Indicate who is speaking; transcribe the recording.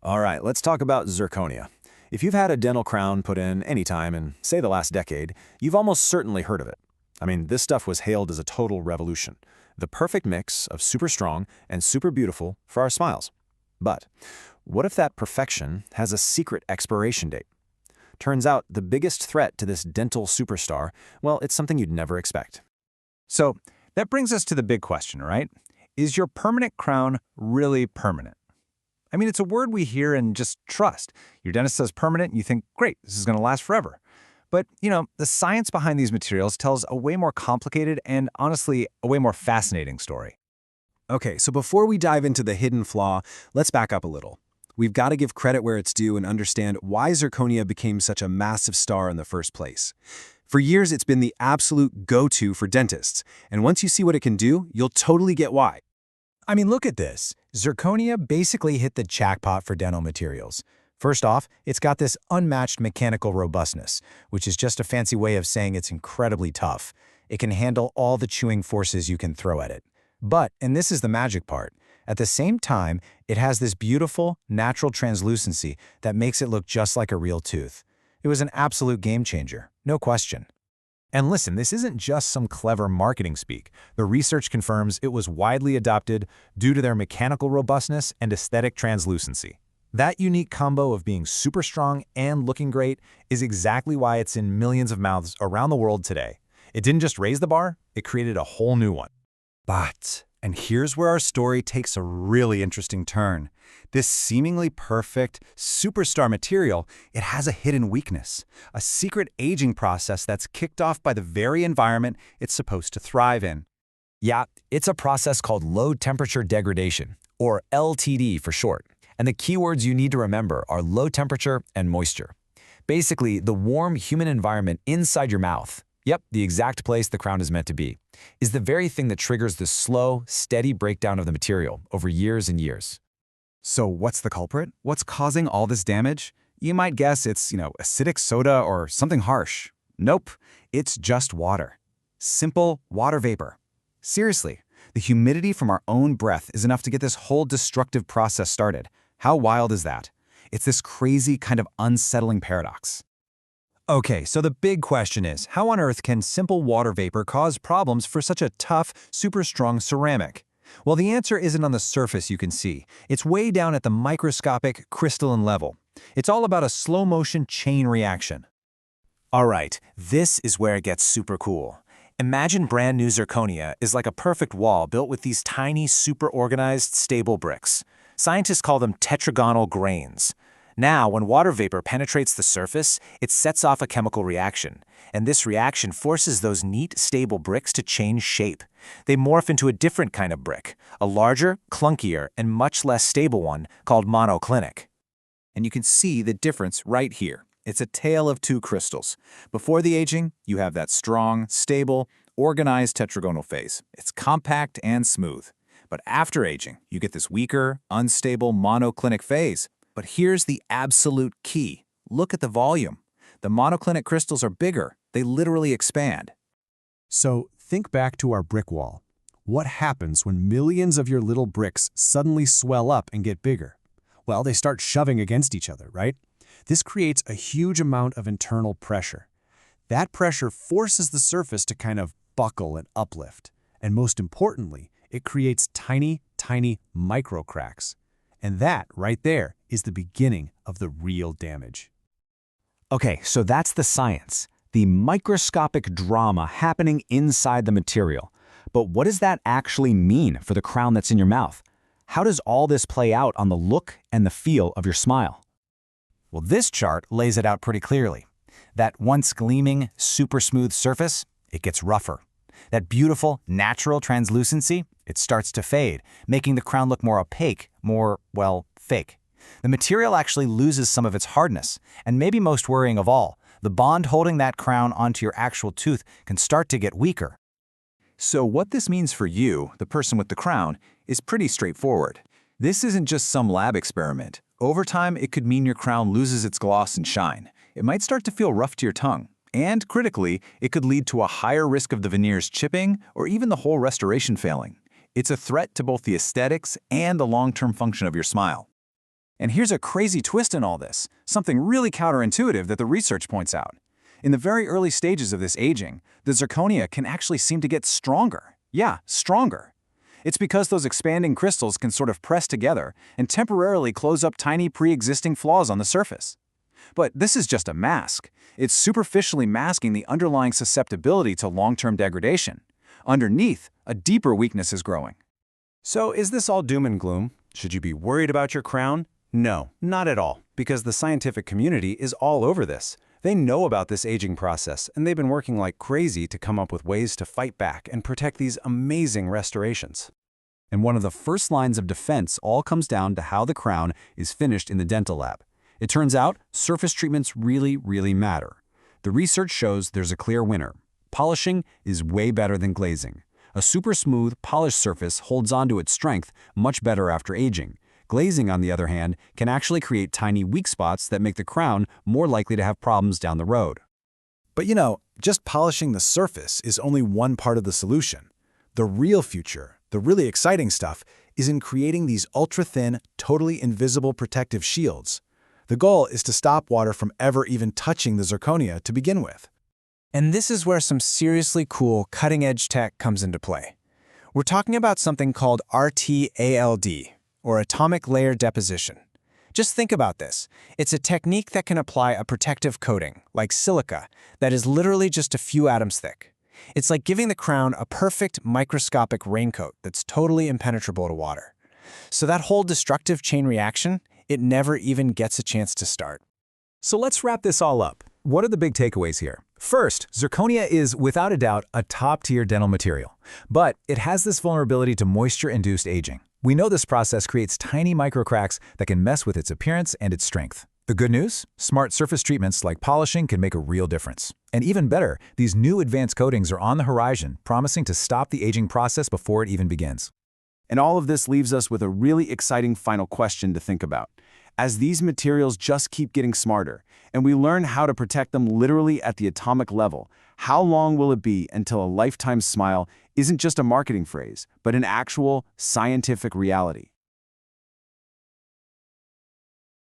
Speaker 1: All right, let's talk about zirconia. If you've had a dental crown put in any time in, say, the last decade, you've almost certainly heard of it. I mean, this stuff was hailed as a total revolution. The perfect mix of super strong and super beautiful for our smiles. But what if that perfection has a secret expiration date? Turns out the biggest threat to this dental superstar, well, it's something you'd never expect.
Speaker 2: So that brings us to the big question, right? Is your permanent crown really permanent? I mean, it's a word we hear and just trust. Your dentist says permanent, and you think, great, this is going to last forever. But, the science behind these materials tells a way more complicated and, honestly, a way more fascinating story.
Speaker 3: Okay, so before we dive into the hidden flaw, let's back up a little. We've got to give credit where it's due and understand why zirconia became such a massive star in the first place. For years, it's been the absolute go-to for dentists, and once you see what it can do, you'll totally get why.
Speaker 4: I mean, look at this. Zirconia basically hit the jackpot for dental materials. First off, it's got this unmatched mechanical robustness, which is just a fancy way of saying it's incredibly tough. It can handle all the chewing forces you can throw at it. But, and this is the magic part, at the same time, it has this beautiful, natural translucency that makes it look just like a real tooth. It was an absolute game changer, no question.
Speaker 2: And listen, this isn't just some clever marketing speak. The research confirms it was widely adopted due to their mechanical robustness and aesthetic translucency. That unique combo of being super strong and looking great is exactly why it's in millions of mouths around the world today. It didn't just raise the bar, it created a whole new one.
Speaker 5: But, and here's where our story takes a really interesting turn. This seemingly perfect, superstar material, it has a hidden weakness, a secret aging process that's kicked off by the very environment it's supposed to thrive in.
Speaker 4: Yeah, it's a process called low-temperature degradation, or LTD for short. And the keywords you need to remember are low temperature and moisture. Basically, the warm human environment inside your mouth, yep, the exact place the crown is meant to be, is the very thing that triggers the slow, steady breakdown of the material over years and years.
Speaker 5: So what's the culprit? What's causing all this damage? You might guess it's, acidic soda or something harsh. Nope, it's just water. Simple water vapor. Seriously, the humidity from our own breath is enough to get this whole destructive process started. How wild is that? It's this crazy kind of unsettling paradox.
Speaker 2: Okay, so the big question is, how on earth can simple water vapor cause problems for such a tough, super strong ceramic? Well, the answer isn't on the surface you can see. It's way down at the microscopic, crystalline level. It's all about a slow-motion chain reaction.
Speaker 1: All right, this is where it gets super cool. Imagine brand new zirconia is like a perfect wall built with these tiny, super organized, stable bricks. Scientists call them tetragonal grains. Now, when water vapor penetrates the surface, it sets off a chemical reaction, and this reaction forces those neat, stable bricks to change shape. They morph into a different kind of brick, a larger, clunkier, and much less stable one called monoclinic.
Speaker 6: And you can see the difference right here. It's a tale of two crystals. Before the aging, you have that strong, stable, organized tetragonal phase. It's compact and smooth. But after aging, you get this weaker, unstable monoclinic phase. But here's the absolute key. Look at the volume. The monoclinic crystals are bigger. They literally expand.
Speaker 3: So think back to our brick wall. What happens when millions of your little bricks suddenly swell up and get bigger? Well, they start shoving against each other, right? This creates a huge amount of internal pressure. That pressure forces the surface to kind of buckle and uplift. And most importantly, it creates tiny, tiny micro cracks. And that, right there, is the beginning of the real damage.
Speaker 4: Okay, so that's the science, the microscopic drama happening inside the material. But what does that actually mean for the crown that's in your mouth? How does all this play out on the look and the feel of your smile?
Speaker 2: Well, this chart lays it out pretty clearly. That once gleaming, super smooth surface, it gets rougher. That beautiful, natural translucency, it starts to fade, making the crown look more opaque, more, well, fake. The material actually loses some of its hardness, and maybe most worrying of all, the bond holding that crown onto your actual tooth can start to get weaker.
Speaker 6: So what this means for you, the person with the crown, is pretty straightforward. This isn't just some lab experiment. Over time, it could mean your crown loses its gloss and shine. It might start to feel rough to your tongue. And critically, it could lead to a higher risk of the veneers chipping or even the whole restoration failing. It's a threat to both the aesthetics and the long-term function of your smile.
Speaker 5: And here's a crazy twist in all this, something really counterintuitive that the research points out. In the very early stages of this aging, the zirconia can actually seem to get stronger. Yeah, stronger. It's because those expanding crystals can sort of press together and temporarily close up tiny pre-existing flaws on the surface. But this is just a mask. It's superficially masking the underlying susceptibility to long-term degradation. Underneath, a deeper weakness is growing.
Speaker 4: So is this all doom and gloom? Should you be worried about your crown? No, not at all, because the scientific community is all over this. They know about this aging process, and they've been working like crazy to come up with ways to fight back and protect these amazing restorations.
Speaker 2: And one of the first lines of defense all comes down to how the crown is finished in the dental lab. It turns out surface treatments really, really matter. The research shows there's a clear winner. Polishing is way better than glazing. A super smooth, polished surface holds onto its strength much better after aging. Glazing, on the other hand, can actually create tiny weak spots that make the crown more likely to have problems down the road.
Speaker 1: But just polishing the surface is only one part of the solution. The real future, the really exciting stuff, is in creating these ultra-thin, totally invisible protective shields. The goal is to stop water from ever even touching the zirconia to begin with.
Speaker 7: And this is where some seriously cool, cutting-edge tech comes into play. We're talking about something called RTALD, or atomic layer deposition. Just think about this. It's a technique that can apply a protective coating, like silica, that is literally just a few atoms thick. It's like giving the crown a perfect microscopic raincoat that's totally impenetrable to water. So that whole destructive chain reaction, it never even gets a chance to start.
Speaker 2: So let's wrap this all up. What are the big takeaways here? First, zirconia is without a doubt a top-tier dental material, but it has this vulnerability to moisture-induced aging. We know this process creates tiny microcracks that can mess with its appearance and its strength. The good news? Smart surface treatments like polishing can make a real difference. And even better, these new advanced coatings are on the horizon, promising to stop the aging process before it even begins.
Speaker 5: And all of this leaves us with a really exciting final question to think about. As these materials just keep getting smarter, and we learn how to protect them literally at the atomic level, how long will it be until a lifetime smile isn't just a marketing phrase, but an actual scientific reality?